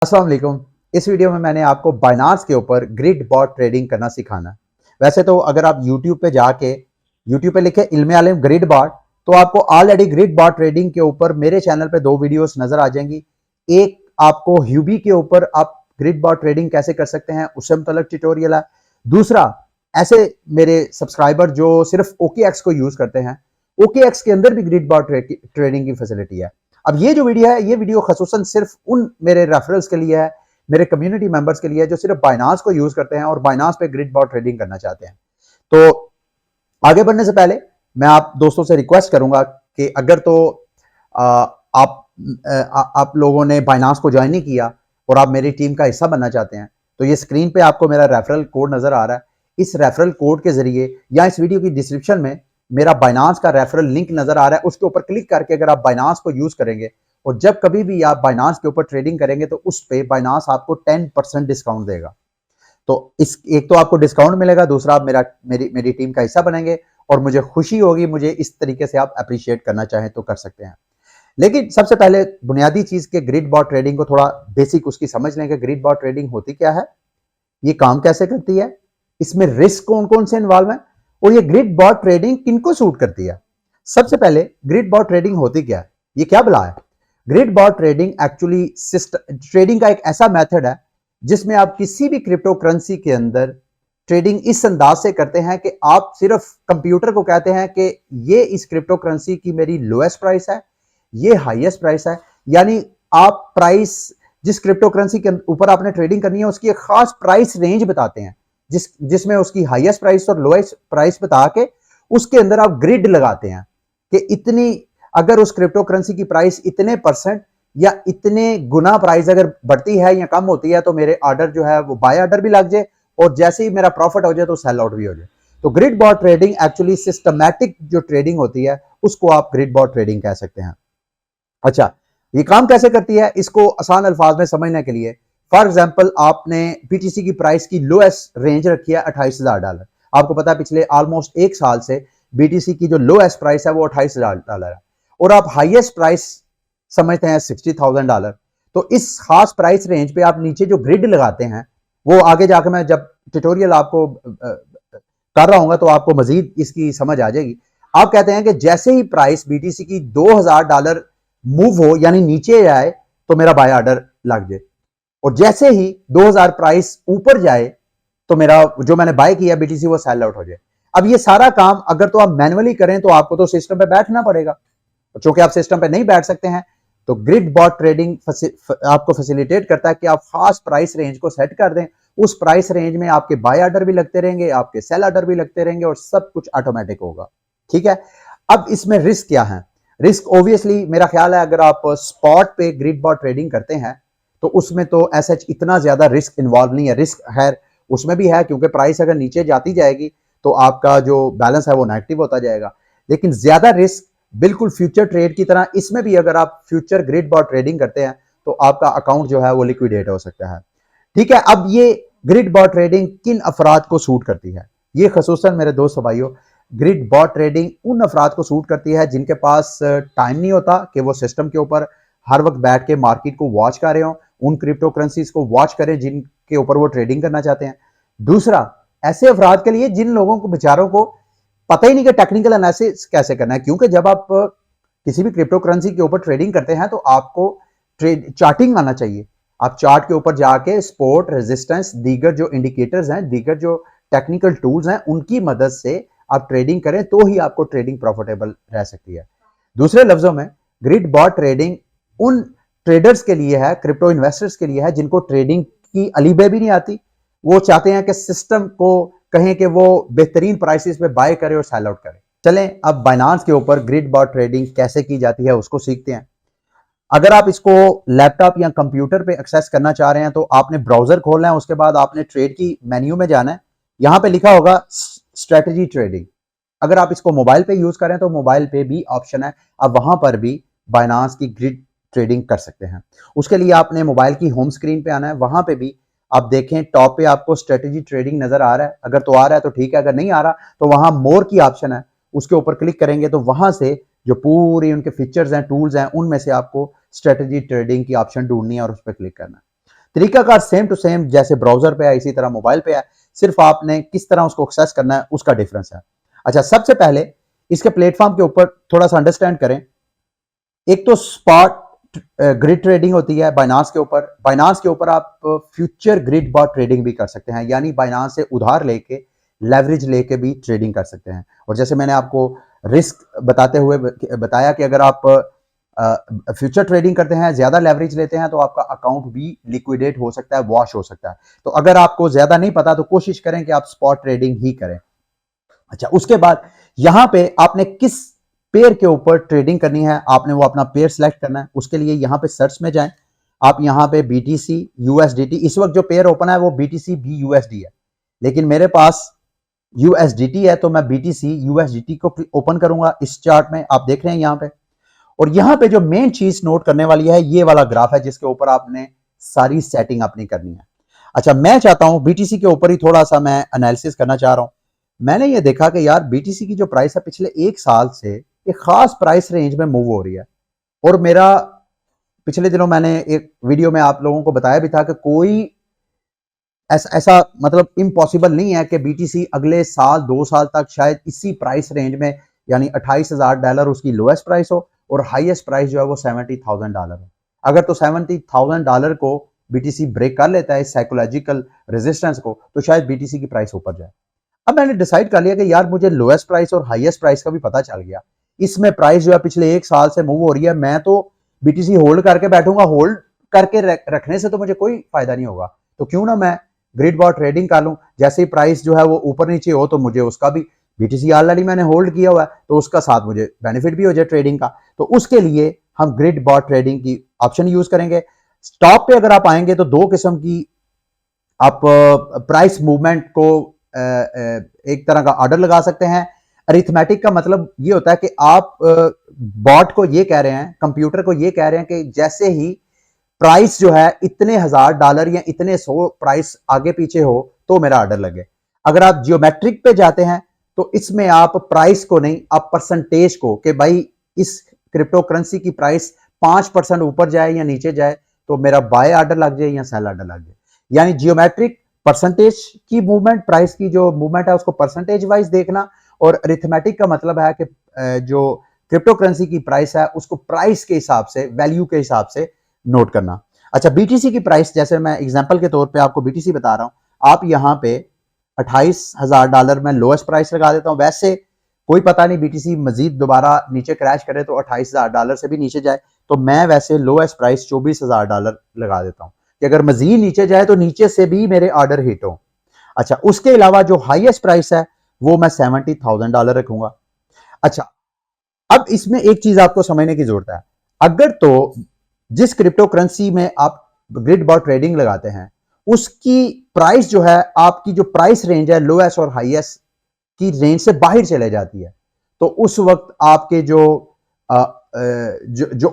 अस्सलाम वालेकुम। इस वीडियो में मैंने आपको बाइनांस के ऊपर ग्रिड बॉट ट्रेडिंग करना सिखाना है। वैसे तो अगर आप यूट्यूब पे जाके यूट्यूब पे लिखे इल्मे आलिम ग्रिड बॉट, तो आपको ऑलरेडी ग्रिड बॉट ट्रेडिंग के ऊपर मेरे चैनल पे 2 वीडियोस नजर आ जाएंगी। एक आपको ह्यूबी के ऊपर आप ग्रिड बॉट ट्रेडिंग कैसे कर सकते हैं उससे मुतल्लिक ट्यूटोरियल है। दूसरा, ऐसे मेरे सब्सक्राइबर जो सिर्फ OKX को यूज करते हैं, OKX के अंदर भी ग्रिड बॉट ट्रेडिंग की फैसिलिटी है। अब ये जो वीडियो है, ये वीडियो खसूसन सिर्फ उन मेरे रेफरल्स के लिए है, मेरे कम्युनिटी मेंबर्स के लिए, जो सिर्फ बाइनांस को यूज करते हैं और बाइनांस पे ग्रिड बॉट ट्रेडिंग करना चाहते हैं। तो आगे बढ़ने से पहले मैं आप दोस्तों से रिक्वेस्ट करूंगा कि अगर तो आप लोगों ने बाइनांस को ज्वाइन नहीं किया और आप मेरी टीम का हिस्सा बनना चाहते हैं, तो ये स्क्रीन पे आपको मेरा रेफरल कोड नजर आ रहा है। इस रेफरल कोड के जरिए या इस वीडियो की डिस्क्रिप्शन में मेरा बाइनांस का रेफरल लिंक नजर आ रहा है, उसके ऊपर क्लिक करके अगर आप बाइनांस को यूज करेंगे और जब कभी भी आप बाइनांस के ऊपर ट्रेडिंग करेंगे तो उस पे बाइनांस आपको 10% डिस्काउंट देगा। तो इस एक तो आपको डिस्काउंट मिलेगा, दूसरा आप मेरी टीम का हिस्सा बनेंगे और मुझे खुशी होगी। मुझे इस तरीके से आप अप्रिशिएट करना चाहें तो कर सकते हैं। लेकिन सबसे पहले बुनियादी चीज के ग्रिड बॉट ट्रेडिंग को थोड़ा बेसिक उसकी समझ लें कि ग्रिड बॉट ट्रेडिंग होती क्या है, ये काम कैसे करती है, इसमें रिस्क कौन कौन से इन्वॉल्व है और ये ग्रिड बॉट ट्रेडिंग किनको सूट करती है। सबसे पहले ग्रिड बॉट ट्रेडिंग होती क्या है, ये क्या बला है। Grid bot trading actually trading का एक ऐसा मेथड है जिसमें आप किसी भी क्रिप्टो करेंसी के अंदर ट्रेडिंग इस अंदाज से करते हैं कि आप सिर्फ कंप्यूटर को कहते हैं कि ये इस क्रिप्टो करेंसी की मेरी लोएस्ट प्राइस है, ये हाईएस्ट प्राइस है। यानी आप प्राइस जिस क्रिप्टो करेंसी के ऊपर आपने ट्रेडिंग करनी है उसकी एक खास प्राइस रेंज बताते हैं, जिसमें उसकी हाईएस्ट प्राइस और लोएस्ट प्राइस बता के उसके अंदर आप ग्रिड लगाते हैं कि इतनी, अगर उस क्रिप्टो करेंसी की प्राइस इतने परसेंट या इतने गुना प्राइस अगर बढ़ती है या कम होती है तो मेरे ऑर्डर जो है वो बाय ऑर्डर भी लग जाए और जैसे ही मेरा प्रॉफिट हो जाए तो सेल आउट भी हो जाए। तो grid bot trading actually systematic जो ट्रेडिंग होती है उसको आप ग्रिड बॉट ट्रेडिंग कह सकते हैं। अच्छा, ये काम कैसे करती है इसको आसान अल्फाज में समझने के लिए, फॉर एग्जाम्पल आपने BTC की प्राइस की लोएस्ट रेंज रखी है $28,000। आपको पता है पिछले ऑलमोस्ट 1 साल से BTC की जो लोएस्ट प्राइस है वो $28,000 है और आप हाईएस्ट प्राइस समझते हैं $60,000। तो इस खास प्राइस रेंज पे आप नीचे जो ग्रिड लगाते हैं वो आगे जाकर मैं जब ट्यूटोरियल आपको कर रहा हूँ तो आपको मजीद इसकी समझ आ जाएगी। आप कहते हैं कि जैसे ही प्राइस BTC की $2,000 मूव हो यानी नीचे जाए तो मेरा बाय ऑर्डर लग जाए और जैसे ही 2000 प्राइस ऊपर जाए तो मेरा जो मैंने बाय किया BTC वो सेल आउट हो जाए। अब ये सारा काम अगर तो आप मैनुअली करें तो आपको तो सिस्टम पे बैठना पड़ेगा, चूंकि आप सिस्टम पे नहीं बैठ सकते हैं तो ग्रिड बॉट ट्रेडिंग आपको फैसिलिटेट करता है कि आप खास प्राइस रेंज को सेट कर दें। उस प्राइस रेंज में आपके बाय ऑर्डर भी लगते रहेंगे, आपके सेल ऑर्डर भी लगते रहेंगे और सब कुछ ऑटोमेटिक होगा। ठीक है, अब इसमें रिस्क क्या है। रिस्क ऑब्वियसली मेरा ख्याल है अगर आप स्पॉट पे ग्रिड बॉट ट्रेडिंग करते हैं तो उसमें तो ऐसा इतना ज्यादा रिस्क इन्वॉल्व नहीं है। रिस्क है उसमें भी है क्योंकि प्राइस अगर नीचे जाती जाएगी तो आपका जो बैलेंस है वो नेगेटिव होता जाएगा, लेकिन ज्यादा रिस्क बिल्कुल फ्यूचर ट्रेड की तरह इसमें भी अगर आप फ्यूचर ग्रिड बॉट ट्रेडिंग करते हैं तो आपका अकाउंट जो है वो लिक्विडेट हो सकता है। ठीक है, अब ये ग्रिड बॉट ट्रेडिंग किन अफराद को सूट करती है, ये खसूसन मेरे दोस्त भाइयों ग्रिड बॉट ट्रेडिंग उन अफराद को सूट करती है जिनके पास टाइम नहीं होता कि वो सिस्टम के ऊपर हर वक्त बैठ के मार्केट को वॉच कर रहे हो, उन क्रिप्टो करेंसीज को वॉच करें जिनके ऊपर वो ट्रेडिंग करना चाहते हैं। दूसरा, ऐसे अफराद के लिए जिन लोगों को बेचारों को पता ही नहीं कि टेक्निकल एनालिसिस कैसे करना है, क्योंकि जब आप किसी भी क्रिप्टो करेंसी के ऊपर ट्रेडिंग करते हैं तो आपको ट्रेड चार्टिंग आना चाहिए। आप चार्ट के ऊपर जाके सपोर्ट, रेजिस्टेंस, दीगर जो इंडिकेटर्स हैं, दीगर जो टेक्निकल टूल्स हैं उनकी मदद से आप ट्रेडिंग करें तो ही आपको ट्रेडिंग प्रॉफिटेबल रह सकती है। दूसरे लफ्जों में ग्रिड बॉट ट्रेडिंग उन ट्रेडर्स के लिए है, क्रिप्टो इन्वेस्टर्स के लिए है जिनको ट्रेडिंग की अलीबे भी नहीं आती। वो चाहते हैं कि सिस्टम को कहें कि वो बेहतरीन प्राइसेस पे बाय करे और सेल आउट करे। चलें अब बाइनांस के ऊपर ग्रिड बॉट ट्रेडिंग कैसे की जाती है उसको सीखते हैं। अगर आप इसको लैपटॉप या कंप्यूटर पे एक्सेस करना चाह रहे हैं तो आपने ब्राउजर खोलना है, उसके बाद आपने ट्रेड की मेन्यू में जाना है। यहां पे लिखा होगा स्ट्रेटजी ट्रेडिंग। अगर आप इसको मोबाइल पे यूज करें तो मोबाइल पे भी ऑप्शन है, आप वहां पर भी बाइनांस की ग्रिड ट्रेडिंग कर सकते हैं। उसके लिए आपने मोबाइल की होम स्क्रीन पे आना है, वहां पे भी आप देखें टॉप पे आपको स्ट्रेटजी ट्रेडिंग नजर आ रहा है। अगर तो आ रहा है तो ठीक है, अगर नहीं आ रहा तो वहां मोर की ऑप्शन है, उसके ऊपर क्लिक करेंगे तो वहां से जो पूरी उनके फीचर्स हैं, टूल्स हैं, उनमें से आपको स्ट्रेटजी ट्रेडिंग की ऑप्शन ढूंढनी है और उस पर क्लिक करना है। तरीकाकार सेम टू सेम जैसे ब्राउजर पे है इसी तरह मोबाइल पे है, सिर्फ आपने किस तरह उसको एक्सेस करना है उसका डिफरेंस है। अच्छा, सबसे पहले इसके प्लेटफॉर्म के ऊपर थोड़ा सा अंडरस्टैंड करें। एक तो स्पॉट ग्रिड ट्रेडिंग होती है बाइनांस के ऊपर। बाइनांस के ऊपर आप फ्यूचर ग्रिड बॉट ट्रेडिंग भी कर सकते हैं, यानी बाइनांस से उधार लेके लेवरेज लेके भी ट्रेडिंग कर सकते हैं। और जैसे मैंने आपको रिस्क बताते हुए बताया कि अगर आप फ्यूचर ट्रेडिंग करते हैं, ज्यादा लेवरेज लेते हैं, तो आपका अकाउंट भी लिक्विडेट हो सकता है, वॉश हो सकता है। तो अगर आपको ज्यादा नहीं पता तो कोशिश करें कि आप स्पॉट ट्रेडिंग ही करें। अच्छा, उसके बाद यहां पे आपने किस पेयर के ऊपर ट्रेडिंग करनी है, आपने वो अपना पेयर सेलेक्ट करना है। उसके लिए यहां पे सर्च में जाएं, आप यहां पे BTC USDT, इस वक्त जो पेयर ओपन है वो BTC BUSD है, लेकिन मेरे पास USDT है, तो मैं BTC USDT को ओपन करूंगा। इस चार्ट में आप देख रहे हैं यहां पे, और यहां पे जो मेन चीज नोट करने वाली है ये वाला ग्राफ है जिसके ऊपर आपने सारी सेटिंग अपनी करनी है। अच्छा, मैं चाहता हूं BTC के ऊपर ही थोड़ा सा मैं एनालिसिस करना चाह रहा हूं। मैंने ये देखा कि यार BTC की जो प्राइस है पिछले एक साल से एक खास प्राइस रेंज में मूव हो रही है, और मेरा पिछले दिनों मैंने एक वीडियो में आप लोगों को बताया भी था कि कोई ऐसा मतलब इम्पॉसिबल नहीं है कि BTC अगले साल 2 साल तक शायद इसी प्राइस रेंज में, यानी $28,000 उसकी लोएस्ट प्राइस हो और हाईएस्ट प्राइस जो है वो $70,000 हो। अगर तो $70,000 को BTC ब्रेक कर लेता है साइकोलॉजिकल रेजिस्टेंस को, तो शायद BTC की प्राइस ऊपर जाए। अब मैंने डिसाइड कर लिया कि यार मुझे लोएस्ट प्राइस और हाईएस्ट प्राइस का भी पता चल गया, इसमें प्राइस जो है पिछले एक साल से मूव हो रही है। मैं तो BTC होल्ड करके बैठूंगा, होल्ड करके रखने से तो मुझे कोई फायदा नहीं होगा, तो क्यों ना मैं ग्रिड बॉट ट्रेडिंग कर लूं। जैसे ही प्राइस जो है वो ऊपर नीचे हो तो मुझे उसका भी, BTC ऑलरेडी मैंने होल्ड किया हुआ है तो उसका साथ मुझे बेनिफिट भी हो जाए ट्रेडिंग का। तो उसके लिए हम ग्रिड बॉट ट्रेडिंग की ऑप्शन यूज करेंगे। स्टॉप पे अगर आप आएंगे तो दो किस्म की आप प्राइस मूवमेंट को एक तरह का ऑर्डर लगा सकते हैं। अरिथमेटिक का मतलब ये होता है कि आप बॉट को ये कह रहे हैं, कंप्यूटर को ये कह रहे हैं कि जैसे ही प्राइस जो है इतने $1,000 या इतने 100 प्राइस आगे पीछे हो तो मेरा ऑर्डर लगे। अगर आप जियोमेट्रिक पे जाते हैं तो इसमें आप प्राइस को नहीं, आप परसेंटेज को, कि भाई इस क्रिप्टो करेंसी की प्राइस 5% ऊपर जाए या नीचे जाए तो मेरा बाय ऑर्डर लग जाए या सेल ऑर्डर लग जाए। यानी जियोमेट्रिक परसेंटेज की मूवमेंट, प्राइस की जो मूवमेंट है उसको परसेंटेज वाइज देखना, और अरिथमेटिक का मतलब है कि जो क्रिप्टो करेंसी की प्राइस है उसको प्राइस के हिसाब से, वैल्यू के हिसाब से नोट करना। अच्छा, BTC की प्राइस, जैसे मैं एग्जांपल के तौर पे आपको BTC बता रहा हूं, आप यहां पे $28,000 में लोएस्ट प्राइस लगा देता हूं। वैसे कोई पता नहीं BTC मजीद दोबारा नीचे क्रैश करे तो $28,000 से भी नीचे जाए, तो मैं वैसे लोएस्ट प्राइस $24,000 लगा देता हूं कि अगर मजीद नीचे जाए तो नीचे से भी मेरे ऑर्डर हिट हो। अच्छा, उसके अलावा जो हाईएस्ट प्राइस है वो मैं $70,000 रखूंगा। अच्छा, अब इसमें एक चीज आपको समझने की जरूरत है। अगर तो जिस क्रिप्टो करेंसी में आप ग्रिड बॉट ट्रेडिंग लगाते हैं उसकी प्राइस जो है, आपकी जो प्राइस रेंज है लोएस्ट और हाईएस्ट की रेंज से बाहर चले जाती है, तो उस वक्त आपके जो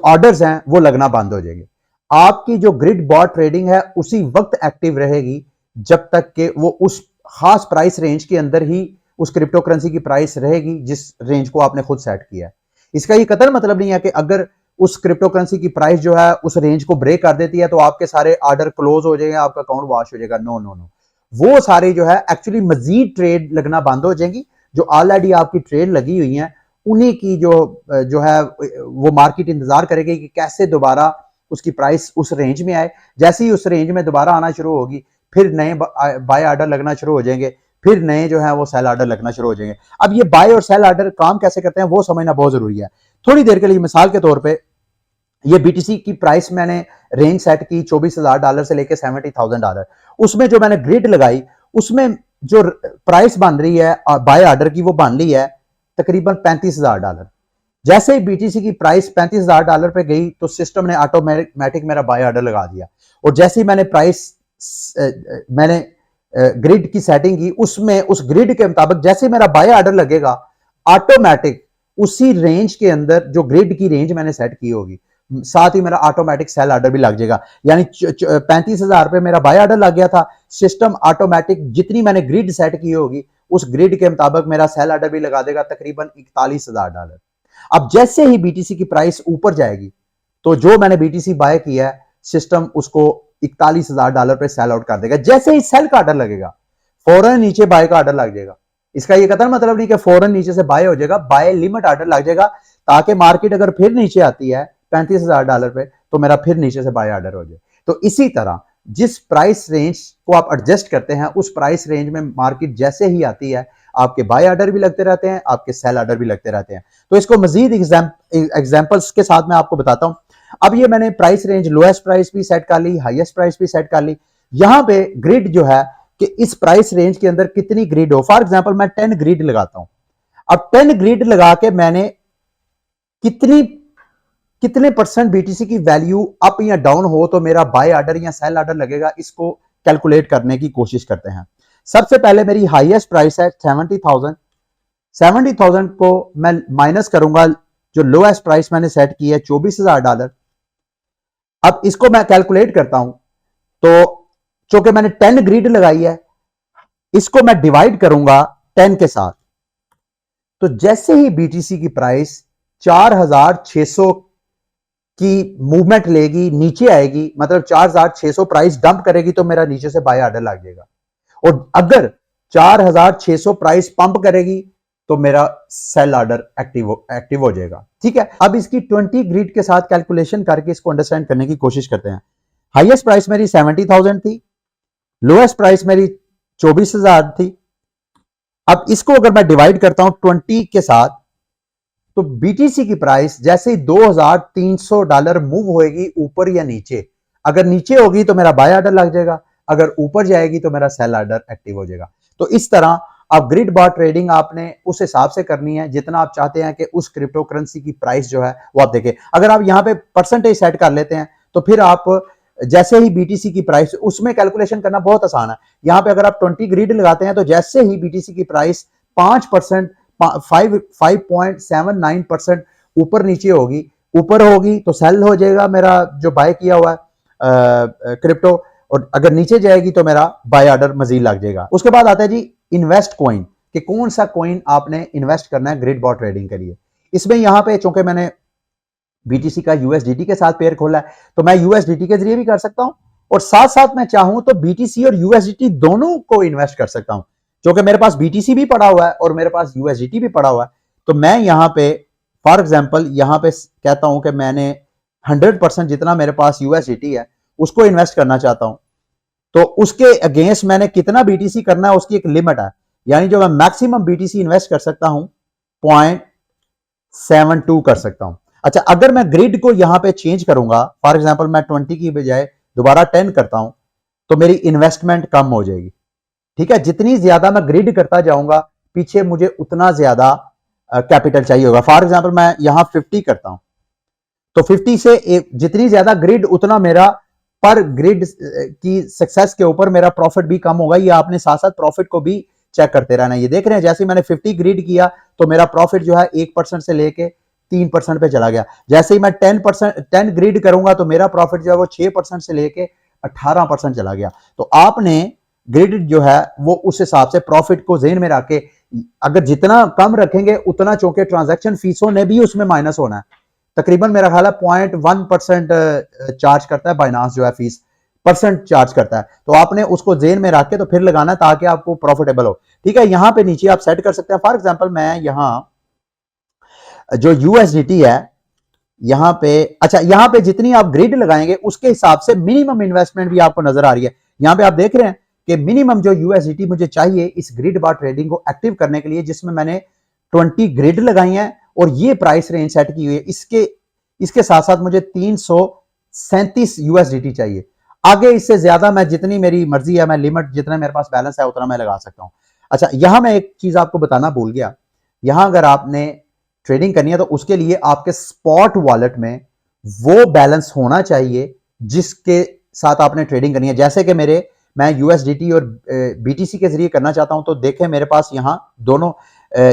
ऑर्डर्स हैं वो लगना बंद हो जाएंगे। आपकी जो ग्रिड बॉट ट्रेडिंग है उसी वक्त एक्टिव रहेगी जब तक कि वो उस खास प्राइस रेंज के अंदर ही उस क्रिप्टो करेंसी की प्राइस रहेगी जिस रेंज को आपने खुद सेट किया है। इसका ये कतई मतलब नहीं है कि अगर उस क्रिप्टो करेंसी की प्राइस जो है उस रेंज को ब्रेक कर देती है तो आपके सारे ऑर्डर क्लोज हो जाएंगे, आपका अकाउंट वॉश हो जाएगा। नो नो नो, वो सारे जो है एक्चुअली मजीद ट्रेड लगना बंद हो जाएंगी। जो ऑलरेडी आपकी ट्रेड लगी हुई है उन्हीं की जो है वो मार्केट इंतजार करेगी कि कैसे दोबारा उसकी प्राइस उस रेंज में आए। जैसे ही उस रेंज में दोबारा आना शुरू होगी फिर नए बाय ऑर्डर लगना शुरू हो जाएंगे, फिर नए जो है वो सेल ऑर्डर लगना शुरू हो जाएंगे। अब ये बाय और सेल ऑर्डर काम कैसे करते हैं वो समझना बहुत जरूरी है। थोड़ी देर के लिए मिसाल के तौर पे ये BTC की प्राइस मैंने रेंज सेट की $24,000 से लेकर $70,000, उसमें जो मैंने ग्रिड लगाई उसमें जो प्राइस बन रही है बाय ऑर्डर की वो बन रही है तकरीबन $35,000। जैसे ही BTC की प्राइस $35,000 पे गई तो सिस्टम ने ऑटोमेटिक मेरा बाय ऑर्डर लगा दिया, और जैसे ही मैंने ग्रिड की सेटिंग की उसमें उस ग्रिड के मुताबिक जैसे मेरा बाय ऑर्डर लगेगा ऑटोमेटिक उसी रेंज के अंदर जो ग्रिड की रेंज मैंने सेट की होगी साथ ही मेरा ऑटोमेटिक सेल ऑर्डर भी लग जाएगा। यानी 35,000 पे मेरा बाय ऑर्डर लग गया था, सिस्टम ऑटोमेटिक जितनी मैंने ग्रिड सेट की होगी उस ग्रिड के मुताबिक मेरा सेल ऑर्डर भी लगा देगा तकरीबन $41,000। अब जैसे ही BTC की प्राइस ऊपर जाएगी तो जो मैंने BTC बाय किया है सिस्टम उसको $41,000 पे सेल आउट कर देगा। जैसे ही सेल का ऑर्डर लगेगा फौरन नीचे बाय का ऑर्डर लग जाएगा। इसका ये कतई मतलब नहीं कि फौरन नीचे से बाय हो जाएगा, बाय लिमिट ऑर्डर लग जाएगा ताकि मार्केट अगर फिर नीचे आती है $35,000 पे तो मेरा फिर नीचे से बाय ऑर्डर हो जाए। तो इसी तरह जिस प्राइस रेंज को आप एडजस्ट करते हैं उस प्राइस रेंज में मार्केट जैसे ही आती है आपके बाय ऑर्डर भी लगते रहते हैं, आपके सेल ऑर्डर भी लगते रहते हैं। तो इसको मजीद एग्जांपल्स के साथ मैं आपको बताता हूं। अब ये मैंने प्राइस रेंज लोएस्ट प्राइस भी सेट कर ली, हाईएस्ट प्राइस भी सेट कर ली। यहां पे ग्रिड जो है कि इस प्राइस रेंज के अंदर कितनी ग्रिड हो। फॉर एग्जांपल मैं 10 ग्रिड लगाता हूं। अब 10 ग्रिड लगा के मैंने कितने परसेंट बीटीसी की वैल्यू अप या डाउन हो तो मेरा बाय ऑर्डर या सेल ऑर्डर लगेगा, इसको कैलकुलेट करने की कोशिश करते हैं। सबसे पहले मेरी हाईएस्ट प्राइस है 70,000। 70,000 को मैं माइनस करूंगा जो लोएस्ट प्राइस मैंने सेट की है $24,000। अब इसको मैं कैलकुलेट करता हूं तो चूंकि मैंने 10 ग्रिड लगाई है इसको मैं डिवाइड करूंगा 10 के साथ। तो जैसे ही बीटीसी की प्राइस 4,600 की मूवमेंट लेगी, नीचे आएगी, मतलब 4,600 प्राइस डंप करेगी तो मेरा नीचे से बाय ऑर्डर लग जाएगा। और अगर 4,600 प्राइस पंप करेगी तो मेरा सेल ऑर्डर एक्टिव हो जाएगा। ठीक है, अब इसकी 20 ग्रिड के साथ कैलकुलेशन करके इसको अंडरस्टैंड करने की कोशिश करते हैं। हाईएस्ट प्राइस मेरी 70,000 थी, लोएस्ट प्राइस मेरी 24,000 थी। अब इसको अगर मैं डिवाइड करता हूं 20 के साथ तो बीटीसी की प्राइस जैसे ही $2,300 मूव होएगी ऊपर या नीचे, अगर नीचे होगी तो मेरा बाय ऑर्डर लग जाएगा, अगर ऊपर जाएगी तो मेरा सेल ऑर्डर एक्टिव हो जाएगा। तो इस तरह आप ग्रिड बार ट्रेडिंग आपने उस हिसाब से करनी है जितना आप चाहते हैं कि उस क्रिप्टो करेंसी की प्राइस जो है वो आप देखें। अगर आप यहां पे परसेंटेज सेट कर लेते हैं तो फिर आप जैसे ही बीटीसी की प्राइस, उसमें कैलकुलेशन करना बहुत आसान है। यहां पे अगर आप 20 ग्रिड लगाते हैं तो जैसे ही बीटीसी की प्राइस 5% 5.79% ऊपर नीचे होगी, ऊपर होगी तो सेल हो जाएगा मेरा जो बाय किया हुआ है क्रिप्टो, और अगर नीचे जाएगी तो मेरा बाय ऑर्डर मजीद लग जाएगा। उसके बाद आता है जी इन्वेस्ट कॉइन, कि कौन सा कॉइन आपने इन्वेस्ट करना है ग्रिड बॉट ट्रेडिंग के लिए। इसमें यहां पे चूंकि मैंने बीटीसी का यूएसडीटी के साथ पेयर खोला है तो मैं यूएसडीटी के जरिए भी कर सकता हूं और साथ साथ मैं चाहूं तो बीटीसी और यूएसडीटी दोनों को इन्वेस्ट कर सकता हूं। क्योंकि मेरे पास बीटीसी भी पड़ा हुआ है और मेरे पास यूएसडीटी भी पड़ा हुआ है, तो मैं यहां पे फॉर एग्जांपल यहां पे कहता हूं कि मैंने 100% जितना मेरे पास यूएसडीटी है उसको इन्वेस्ट करना चाहता हूं। तो उसके अगेंस्ट मैंने कितना बीटीसी करना है उसकी एक लिमिट है, यानी जो मैं मैक्सिमम बीटीसी इन्वेस्ट कर सकता हूं 0.72 कर सकता हूं। अच्छा, अगर मैं ग्रिड को यहां पे चेंज करूंगा, फॉर एग्जांपल मैं 20 की बजाय दोबारा 10 करता हूं तो मेरी इन्वेस्टमेंट कम हो जाएगी। ठीक है, जितनी ज्यादा मैं ग्रिड करता जाऊंगा पीछे मुझे उतना ज्यादा कैपिटल चाहिए होगा। फॉर एग्जांपल मैं यहां 50 करता हूं तो 50 से जितनी ज्यादा ग्रिड उतना मेरा पर ग्रिड की सक्सेस के ऊपर मेरा प्रॉफिट भी कम होगा। ये आपने साथ साथ प्रॉफिट को भी चेक करते रहना। ये देख रहे हैं जैसे मैंने 50 ग्रिड किया तो मेरा प्रॉफिट जो है 1% से लेके 3% पे चला गया। जैसे ही मैं 10 ग्रिड करूंगा तो मेरा प्रॉफिट जो है वो 6% से लेके 18% चला गया। तो आपने ग्रिड जो है वो उस हिसाब से प्रॉफिट को ज़हन में रख के, अगर जितना कम रखेंगे उतना चूंकि ट्रांजैक्शन फीसों ने भी उसमें माइनस होना है। तकरीबन मेरा ख्याल है 0.1% चार्ज करता है बाइनांस जो है, फीस परसेंट चार्ज करता है। तो आपने उसको ज़हन में रख के तो फिर लगाना है ताकि आपको प्रॉफिटेबल हो। ठीक है, यहां पे नीचे आप सेट कर सकते हैं। फॉर एग्जांपल मैं यहां जो यूएसडीटी है यहां पे, अच्छा यहां पे जितनी आप ग्रिड लगाएंगे उसके हिसाब से मिनिमम इन्वेस्टमेंट भी आपको नजर आ रही है। यहां पे आप देख रहे हैं कि मिनिमम जो यूएसडीटी मुझे चाहिए इस ग्रिड बार ट्रेडिंग को एक्टिव करने के लिए, जिसमें मैंने 20 ग्रिड लगाई हैं और ये प्राइस रेंज सेट की हुई है, इसके साथ साथ मुझे 337 यूएसडीटी चाहिए। आगे इससे ज्यादा मैं जितनी मेरी मर्जी है, मैं लिमिट जितना मेरे पास बैलेंस है उतना मैं लगा सकता हूं। अच्छा, यहां मैं एक चीज आपको बताना भूल गया, यहां अगर आपने ट्रेडिंग करनी है तो उसके लिए आपके स्पॉट वॉलेट में वो बैलेंस होना चाहिए जिसके साथ आपने ट्रेडिंग करनी है। जैसे कि मैं यूएसडीटी और बीटीसी के जरिए करना चाहता हूं तो देखें मेरे पास यहां दोनों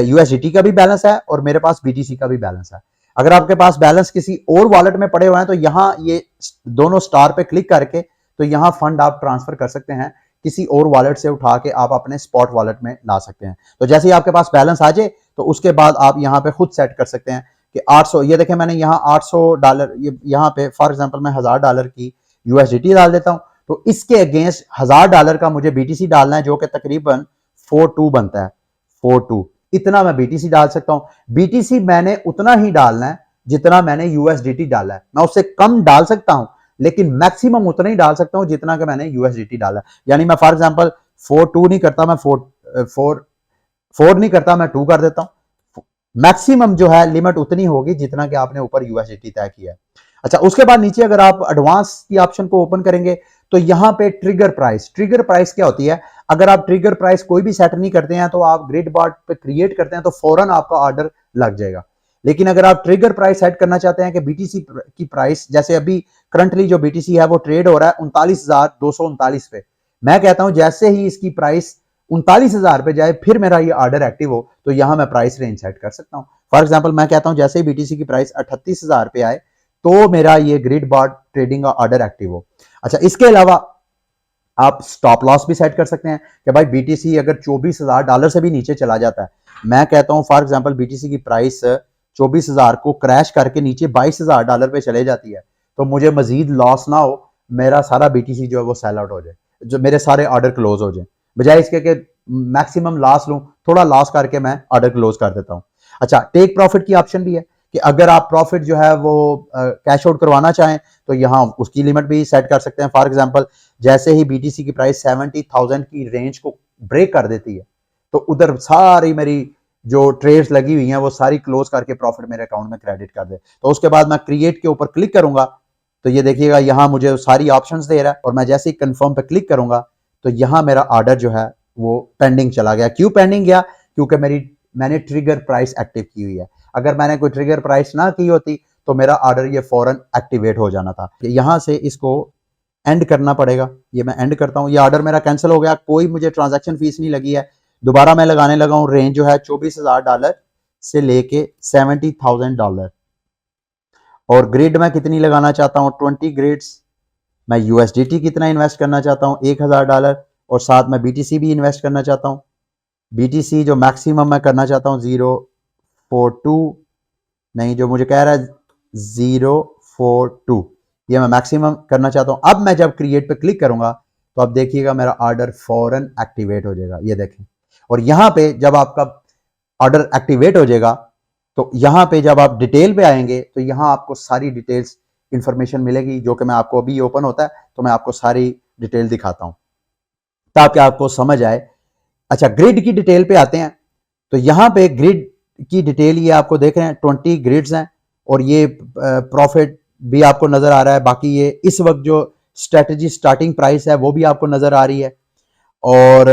यूएसडीटी का भी बैलेंस है और मेरे पास बीटीसी का भी बैलेंस है। अगर आपके पास बैलेंस किसी और वॉलेट में पड़े हुए हैं तो यहां ये दोनों स्टार पे क्लिक करके तो यहां फंड आप ट्रांसफर कर सकते हैं, किसी और वॉलेट से उठा के आप अपने स्पॉट वॉलेट में ला सकते हैं। तो जैसे ही आपके पास बैलेंस आ जाए तो उसके बाद आप यहां पे खुद सेट कर सकते हैं कि 800, ये देखें मैंने यहां $800 यहां पे फॉर एग्जांपल मैं $1000 की यूएसडीटी डाल देता हूं तो इसके अगेंस्ट $1000 का मुझे बीटीसी डालना है, जो कि तकरीबन 42 बनता है। 42 इतना मैं बीटीसी डाल सकता हूं। बीटीसी मैंने उतना ही डालना है जितना मैंने यूएसडीटी डाला है। मैं उससे कम डाल सकता हूं, लेकिन मैक्सिमम उतना ही डाल सकता हूं जितना कि मैंने यूएसडीटी डाला है। यानी मैं फॉर एग्जांपल 42 नहीं करता, मैं 4 नहीं करता, मैं 2 कर देता हूं। मैक्सिमम जो है लिमिट उतनी होगी जितना कि आपने ऊपर यूएसडीटी तय किया है। अच्छा, उसके बाद नीचे अगर आप एडवांस की ऑप्शन को ओपन करेंगे तो यहां पे ट्रिगर प्राइस क्या होती है? अगर आप ट्रिगर प्राइस कोई भी सेट नहीं करते हैं तो आप ग्रिड बार्ड पे क्रिएट करते हैं तो फौरन आपका ऑर्डर लग जाएगा। लेकिन अगर आप ट्रिगर प्राइस सेट करना चाहते हैं कि बीटीसी की प्राइस, जैसे अभी करंटली जो बीटीसी है वो ट्रेड हो रहा है 39,239 पे, मैं कहता हूं जैसे ही इसकी प्राइस 39,000 पे जाए फिर मेरा ये ऑर्डर एक्टिव हो तो यहां मैं प्राइस रेंज सेट कर सकता हूं। फॉर एग्जांपल मैं कहता हूं जैसे ही बीटीसी की प्राइस 38,000 पे आए तो मेरा ये ग्रिड बार्ड ट्रेडिंग का ऑर्डर एक्टिव हो। अच्छा, इसके अलावा आप स्टॉप लॉस भी सेट कर सकते हैं कि भाई बीटीसी अगर $24,000 से भी नीचे चला जाता है, मैं कहता हूं फॉर एग्जांपल बीटीसी की प्राइस 24,000 को क्रैश करके नीचे $22,000 पे चले जाती है तो मुझे मजीद लॉस ना हो, मेरा सारा बीटीसी जो है वो सेल आउट हो जाए, जो मेरे सारे ऑर्डर क्लोज हो जाए, बजाय इसके कि मैक्सिमम लॉस लूं, थोड़ा लॉस करके मैं ऑर्डर क्लोज कर देता हूं। अच्छा, टेक प्रॉफिट की ऑप्शन भी है कि अगर आप प्रॉफिट जो है वो कैश आउट करवाना चाहें तो यहाँ उसकी लिमिट भी सेट कर सकते हैं। फॉर एग्जांपल जैसे ही बीटीसी की प्राइस 70,000 की रेंज को ब्रेक कर देती है तो उधर सारी मेरी जो ट्रेड्स लगी हुई हैं वो सारी क्लोज करके प्रॉफिट मेरे अकाउंट में क्रेडिट कर दे। तो उसके बाद मैं क्रिएट के ऊपर क्लिक करूंगा तो ये देखिएगा यहाँ मुझे सारी ऑप्शंस दे रहा है और मैं जैसे ही कंफर्म पे क्लिक करूंगा तो यहाँ मेरा ऑर्डर जो है वो पेंडिंग चला गया। क्यों पेंडिंग गया? क्योंकि मैंने ट्रिगर प्राइस एक्टिव की हुई है। अगर मैंने कोई ट्रिगर प्राइस ना की होती तो मेरा ऑर्डर ये फौरन एक्टिवेट हो जाना था। यहां से इसको एंड करना पड़ेगा। ये मैं एंड करता हूं, ये ऑर्डर मेरा कैंसिल हो गया, कोई मुझे ट्रांजैक्शन फीस नहीं लगी है। दोबारा मैं लगाने लगा हूं, रेंज जो है $24,000 से लेके $70,000 और ग्रिड मैं कितनी लगाना चाहता हूं 20 ग्रिड्स। मैं यूएसडीटी कितना इन्वेस्ट करना चाहता हूं $1,000 और साथ में बीटीसी भी इन्वेस्ट करना चाहता हूं। बीटीसी जो मैक्सिमम मैं करना चाहता हूं 042 नहीं, जो मुझे कह रहा है 042, ये मैं मैक्सिमम करना चाहता हूं। अब मैं जब क्रिएट पे क्लिक करूंगा तो अब देखिएगा मेरा ऑर्डर फौरन एक्टिवेट हो जाएगा, ये देखें। और यहां पे जब आपका ऑर्डर एक्टिवेट हो जाएगा तो यहां पे जब आप डिटेल पे आएंगे तो यहां आपको सारी डिटेल्स इंफॉर्मेशन मिलेगी, जो कि मैं आपको अभी ओपन होता है तो मैं आपको सारी डिटेल दिखाता हूं ताकि आपको समझ आए। अच्छा, ग्रिड की डिटेल पे आते हैं तो यहां पे ग्रिड की डिटेल ये आपको देख रहे हैं 20 ग्रिड्स हैं और ये प्रॉफिट भी आपको नजर आ रहा है। बाकी ये इस वक्त जो स्ट्रेटजी स्टार्टिंग प्राइस है वो भी आपको नजर आ रही है। और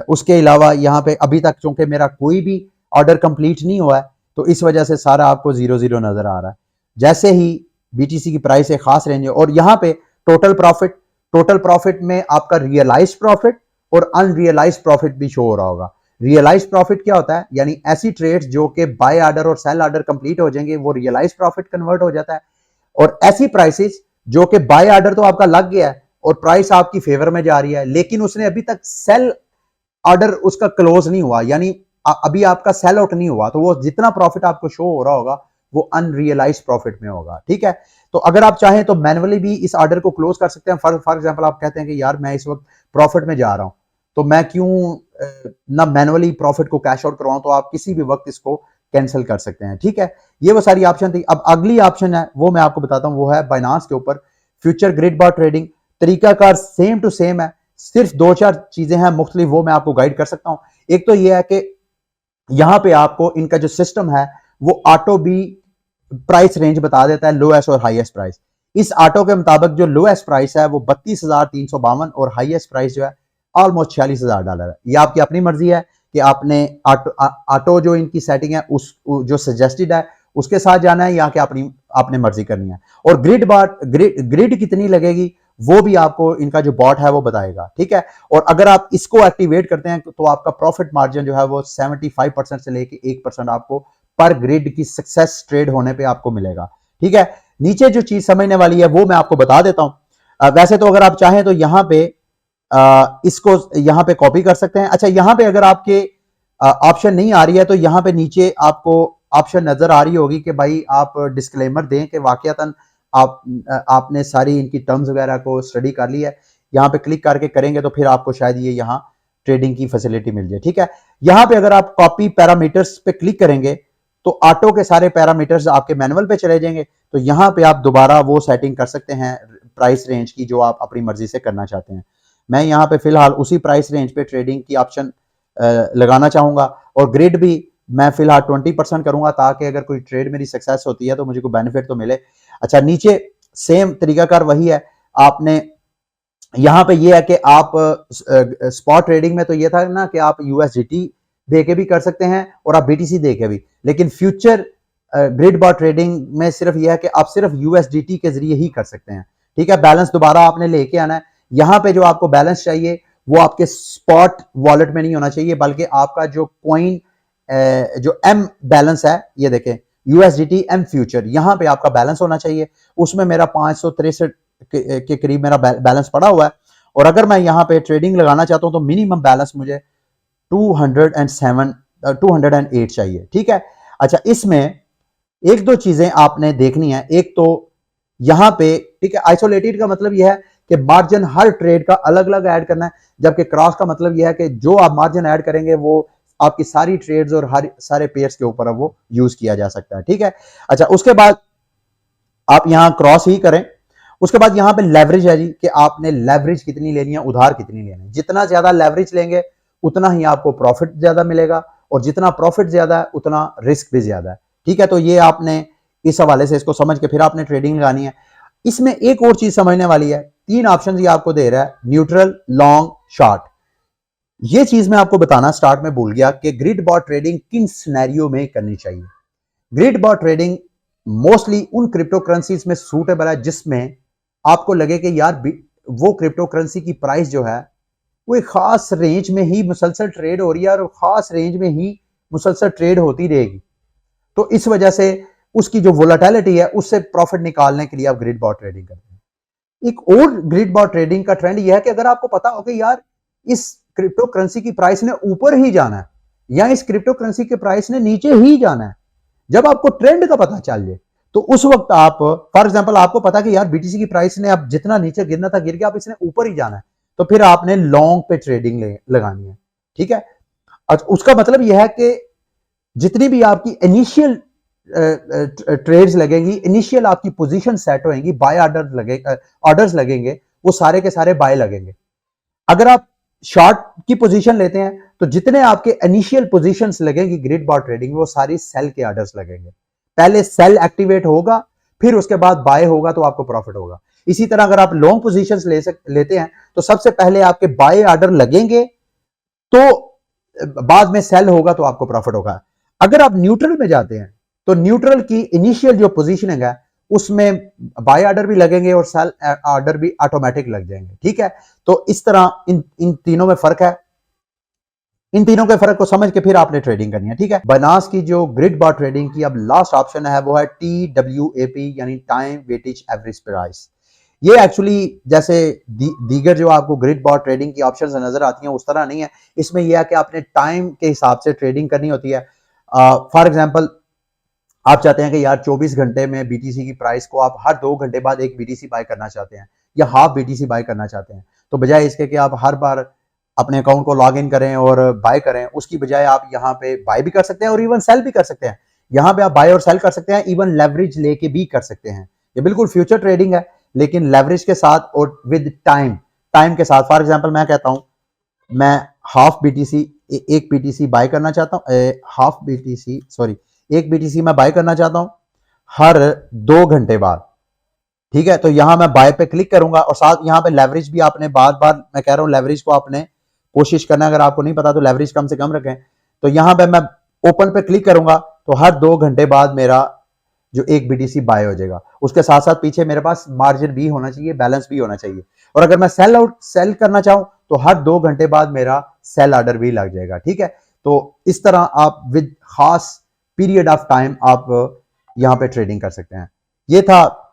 उसके अलावा यहाँ पे अभी तक चूंकि मेरा कोई भी ऑर्डर कंप्लीट नहीं हुआ है तो इस वजह से सारा आपको 0-0 नजर आ रहा है। जैसे ही बीटीसी की प्राइस एक खास रेंज है और यहाँ पे टोटल प्रॉफिट में आपका रियलाइज प्रॉफिट और अनरियलाइज प्रॉफिट भी शो हो रहा होगा। रियलाइज प्रॉफिट क्या होता है? यानी ऐसी ट्रेड्स जो कि बाय ऑर्डर और सेल ऑर्डर कंप्लीट हो जाएंगे वो रियलाइज प्रॉफिट कन्वर्ट हो जाता है। और ऐसी प्राइसेस जो कि बाय ऑर्डर तो आपका लग गया है और प्राइस आपकी फेवर में जा रही है लेकिन उसने अभी तक सेल ऑर्डर उसका क्लोज नहीं हुआ, यानी अभी आपका सेल आउट नहीं हुआ, तो वो जितना प्रॉफिट आपको शो हो रहा होगा वो अनरियलाइज प्रॉफिट में होगा। ठीक है, तो अगर आप चाहें तो मैनुअली भी इस ऑर्डर को क्लोज कर सकते हैं। फॉर एग्जांपल आप कहते हैं कि यार मैं इस वक्त प्रॉफिट में जा रहा हूं तो मैं क्यों ना मैनुअली प्रॉफिट को कैश आउट करवाऊं, तो आप किसी भी वक्त इसको कैंसिल कर सकते हैं। ठीक है, ये वो सारी ऑप्शन थी। अब अगली ऑप्शन है वो मैं आपको बताता हूं, वो है बाइनांस के ऊपर फ्यूचर ग्रिड बार ट्रेडिंग। तरीकाकार सेम टू सेम है, सिर्फ 2-4 चीजें हैं मुख्तलिफ, वो मैं आपको गाइड कर सकता हूं। एक तो ये है कि यहां पे आपको इनका जो सिस्टम है वो ऑटो भी प्राइस रेंज बता देता है, लोएस्ट और हाईएस्ट प्राइस। इस ऑटो के मुताबिक जो लोएस्ट प्राइस है वो 32,352 और हाईएस्ट प्राइस जो है ऑलमोस्ट $46,000 है। ये आपकी अपनी मर्जी है कि आपने ऑटो जो इनकी सेटिंग है उस जो सजेस्टेड है उसके साथ जाना है या कि आपने मर्जी करनी है। और ग्रिड कितनी लगेगी वो भी आपको इनका जो बॉट है वो बताएगा। ठीक है, और अगर आप इसको एक्टिवेट करते हैं तो आपका प्रॉफिट मार्जिन जो है वो 75% से लेके 1% आपको पर ग्रिड की सक्सेस ट्रेड होने पे आपको मिलेगा। ठीक है, नीचे जो चीज समझने वाली है वो मैं आपको बता देता हूं। वैसे तो अगर आप चाहें तो यहां पे इसको यहां पे कॉपी कर सकते हैं। अच्छा, यहां पे अगर आपके ऑप्शन नहीं आ रही है तो यहां पे नीचे आपको ऑप्शन नजर आ रही होगी कि भाई आप डिस्क्लेमर दें कि वाकयातन आपने सारी इनकी टर्म्स वगैरह को स्टडी कर लिया है। यहाँ पे क्लिक करके करेंगे तो फिर आपको शायद ये यहाँ ट्रेडिंग की फैसिलिटी मिल जाए। ठीक है, यहाँ पे अगर आप कॉपी पैरामीटर्स पे क्लिक करेंगे तो ऑटो के सारे पैरामीटर्स आपके मैनुअल पे चले जाएंगे। तो यहाँ पे आप दोबारा वो सेटिंग कर सकते हैं प्राइस रेंज की जो आप अपनी मर्जी से करना चाहते हैं। मैं यहाँ पे फिलहाल उसी प्राइस रेंज पे ट्रेडिंग की ऑप्शन लगाना चाहूंगा और ग्रिड भी मैं फिलहाल 20% करूंगा ताकि अगर कोई ट्रेड मेरी सक्सेस होती है तो मुझे कोई बेनिफिट तो मिले। अच्छा, नीचे सेम तरीकाकार वही है। आपने यहाँ पे ये है कि आप स्पॉट ट्रेडिंग में तो ये था ना कि आप यूएसडीटी दे के भी कर सकते हैं और आप बीटीसी दे के भी, लेकिन फ्यूचर ग्रिड बॉट ट्रेडिंग में सिर्फ यह है कि आप सिर्फ यूएसडीटी के जरिए ही कर सकते हैं। ठीक है, बैलेंस दोबारा आपने लेके आना है। यहाँ पे जो आपको बैलेंस चाहिए वो आपके स्पॉट वॉलेट में नहीं होना चाहिए, बल्कि आपका जो कॉइन जो एम बैलेंस है, ये देखें यूएसडीटी एम फ्यूचर, यहाँ पे आपका बैलेंस होना चाहिए। उसमें मेरा 563 के करीब मेरा बैलेंस पड़ा हुआ है और अगर मैं यहाँ पे ट्रेडिंग लगाना चाहता हूँ तो मिनिमम बैलेंस मुझे 208 चाहिए। ठीक है, अच्छा, इसमें एक दो चीजें आपने देखनी है। एक तो यहाँ पे, ठीक है, आइसोलेटेड का मतलब यह है कि मार्जिन हर ट्रेड का अलग अलग ऐड करना है, जबकि क्रॉस का मतलब यह है कि जो आप मार्जिन ऐड करेंगे वो आपकी सारी ट्रेड्स और हर सारे पेयर्स के ऊपर वो यूज किया जा सकता है। ठीक है, अच्छा, उसके बाद आप यहां क्रॉस ही करें। उसके बाद यहां पे लेवरेज है जी कि आपने लेवरेज कितनी लेनी है, उधार कितनी लेनी है। जितना ज्यादा लेवरेज लेंगे उतना ही आपको प्रॉफिट ज्यादा मिलेगा और जितना प्रॉफिट ज्यादा है उतना रिस्क भी ज्यादा है। ठीक है, तो ये आपने इस हवाले से इसको समझ के फिर आपने ट्रेडिंग लगानी है। इसमें एक और चीज समझने वाली है, 3 ऑप्शन ये आपको दे रहा है, न्यूट्रल, लॉन्ग, शॉर्ट। ये चीज मैं आपको बताना स्टार्ट में भूल गया कि ग्रिड बॉट ट्रेडिंग किन सिनेरियो में करनी चाहिए। ग्रिड बॉट ट्रेडिंग मोस्टली उन क्रिप्टो करेंसीज में सूटेबल है जिसमें आपको लगे कि यार वो क्रिप्टो करेंसी की प्राइस जो है वो एक खास रेंज में ही मुसलसल ट्रेड हो रही है और खास रेंज में ही मुसलसल ट्रेड होती रहेगी। तो इस वजह से उसकी जो वोलेटिलिटी है उससे प्रॉफिट निकालने के लिए आप ग्रिड बॉट ट्रेडिंग करते हैं। एक और ग्रिड बॉट ट्रेडिंग का ट्रेंड यह है कि अगर आपको पता हो कि यार इस क्रिप्टो करेंसी की प्राइस ने ऊपर ही जाना है या इस क्रिप्टो करेंसी के प्राइस ने नीचे ही जाना है, जब आपको ट्रेंड का पता चल जाए तो उस वक्त आप, फॉर एग्जांपल, आपको पता कि यार बीटीसी की प्राइस ने अब जितना नीचे गिरना था गिर गया, अब इसने ऊपर ही जाना है, तो फिर आपने लॉन्ग पे ट्रेडिंग लगानी है। ठीक है, उसका मतलब यह है कि जितनी भी आपकी इनिशियल ट्रेड्स लगेंगी, इनिशियल आपकी पोजीशन सेट होएंगी, बाय ऑर्डर्स लगेंगे, वो सारे के सारे बाय लगेंगे। अगर आप शॉर्ट की पोजीशन लेते हैं तो जितने आपके इनिशियल पोजीशंस लगेंगी ग्रिड बॉट ट्रेडिंग में वो सारी सेल के ऑर्डर्स लगेंगे। पहले सेल एक्टिवेट होगा, फिर उसके बाद बाय होगा तो आपको प्रॉफिट होगा। इसी तरह अगर आप लॉन्ग पोजीशंस लेते हैं तो सबसे पहले आपके बाय ऑर्डर लगेंगे, तो बाद में सेल होगा तो आपको प्रॉफिट होगा। अगर आप न्यूट्रल में जाते हैं तो न्यूट्रल की इनिशियल जो पोजीशनिंग है उसमें बाय ऑर्डर भी लगेंगे और सेल ऑर्डर भी ऑटोमेटिक लग जाएंगे। ठीक है, तो इस तरह इन तीनों में फर्क है। इन तीनों के फर्क को समझ के फिर आपने ट्रेडिंग करनी है। ठीक है, बाइनांस की जो ग्रिड बॉट ट्रेडिंग की अब लास्ट ऑप्शन है वो है TWAP यानी टाइम वेटेज एवरेज प्राइस। ये एक्चुअली जैसे दीगर जो आपको ग्रिड बॉट ट्रेडिंग की ऑप्शंस नजर आती हैं उस तरह नहीं है। इसमें यह है कि आपने टाइम के हिसाब से ट्रेडिंग करनी होती है। फॉर एग्जांपल, आप चाहते हैं कि यार 24 घंटे में बीटीसी की प्राइस को आप हर 2 घंटे बाद एक बीटीसी बाय करना चाहते हैं या हाफ बीटीसी बाय करना चाहते हैं, तो बजाय इसके कि आप हर बार अपने अकाउंट को लॉग इन करें और बाय करें, उसकी बजाय आप यहाँ पे बाय भी कर सकते हैं और इवन सेल भी कर सकते हैं। यहाँ पे आप बाय और सेल कर सकते हैं, इवन लेवरेज लेके भी कर सकते हैं। ये बिल्कुल फ्यूचर ट्रेडिंग है लेकिन लेवरेज के साथ और विद टाइम के साथ। फॉर एग्जाम्पल, मैं कहता हूँ मैं हाफ बीटीसी एक बीटीसी बाय करना चाहता हूँ, एक बीटीसी मैं बाय करना चाहता हूं हर 2 घंटे बाद। ठीक है, तो यहां मैं बाय पे क्लिक करूंगा और साथ यहां पे लेवरेज भी आपने बार बार मैं कह रहा हूं लेवरेज को आपने कोशिश करना, अगर आपको नहीं पता तो लेवरेज कम से कम रखें। तो यहां पे मैं ओपन पे क्लिक करूंगा तो हर 2 घंटे बाद मेरा जो एक बीटीसी बाय हो जाएगा। उसके साथ साथ पीछे मेरे पास मार्जिन भी होना चाहिए, बैलेंस भी होना चाहिए। और अगर मैं सेल करना चाहूं तो हर 2 घंटे बाद मेरा सेल ऑर्डर भी लग जाएगा। ठीक है, तो इस तरह आप विद खास पीरियड ऑफ टाइम आप यहां पे ट्रेडिंग कर सकते हैं। ये था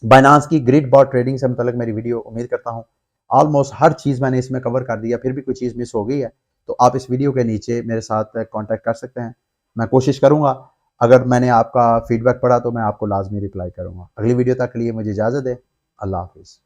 बाइनांस की ग्रिड बॉट ट्रेडिंग से मुताल्लिक मेरी वीडियो। उम्मीद करता हूं ऑलमोस्ट हर चीज मैंने इसमें कवर कर दिया। फिर भी कोई चीज मिस हो गई है तो आप इस वीडियो के नीचे मेरे साथ कांटेक्ट कर सकते हैं, मैं कोशिश करूंगा अगर मैंने आपका फीडबैक पढ़ा तो मैं आपको लाजमी रिप्लाई करूँगा। अगली वीडियो तक के लिए मुझे इजाज़त दें। अल्लाह हाफ़िज़।